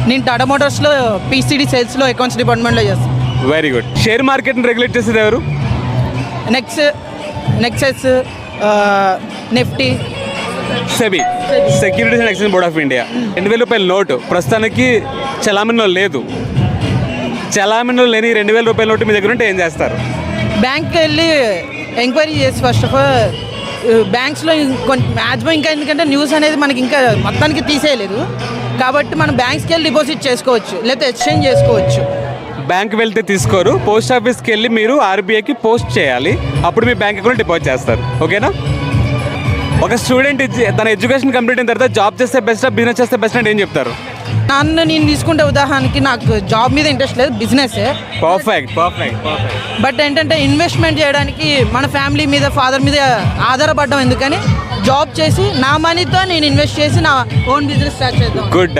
నేను టాటా మోటార్స్లో పీసీడీ సేల్స్లో అకౌంట్స్ డిపార్ట్మెంట్లో చేస్తాను. Very good. షేర్ మార్కెట్ని రెగ్యులేట్ చేసేది ఎవరు? Nexus, Nifty, SEBI, securities and exchange board of India. 2000 రూపాయల నోటు ప్రస్తుతానికి చలామణిలో లేదు. చలామణిలో లేని 2000 రూపాయల నోటు మీ దగ్గర ఉంటే ఏం చేస్తారు? బ్యాంక్కి వెళ్ళి ఎంక్వైరీ చేసి ఫస్ట్ ఆఫ్ ఆల్ బ్యాంక్స్లో మ్యాక్సిమం ఇంకా ఎందుకంటే న్యూస్ అనేది మనకి ఇంకా మొత్తానికి తీసేయలేదు కాబట్టి మనం బ్యాంక్స్కి వెళ్ళి డిపాజిట్ చేసుకోవచ్చు లేకపోతే ఎక్స్చేంజ్ చేసుకోవచ్చు. బ్యాంక్ వెళ్తే తీసుకోరు, పోస్ట్ ఆఫీస్కి వెళ్ళి మీరు ఆర్బీఐకి పోస్ట్ చేయాలి, అప్పుడు మీ బ్యాంక్ అకౌంట్ డిపాజిట్ చేస్తారు. ఓకేనా? ఒక స్టూడెంట్ తన ఎడ్యుకేషన్ కంప్లీట్ అయిన తర్వాత జాబ్ చేస్తే బెస్ట్, బిజినెస్ చేస్తే బెస్ట్ అంటే ఏం చెప్తారు? నేను తీసుకుంటే ఉదాహరణకి నాకు జాబ్ మీద ఇంట్రెస్ట్ లేదు, బిజినెస్. పర్ఫెక్ట్. బట్ ఏంటంటే ఇన్వెస్ట్మెంట్ చేయడానికి మన ఫ్యామిలీ మీద ఫాదర్ మీద ఆధారపడడం ఎందుకని జాబ్ చేసి నా మనీతో నేను ఇన్వెస్ట్ చేసి నా ఓన్ బిజినెస్ స్టార్ట్ చేద్దాం. గుడ్.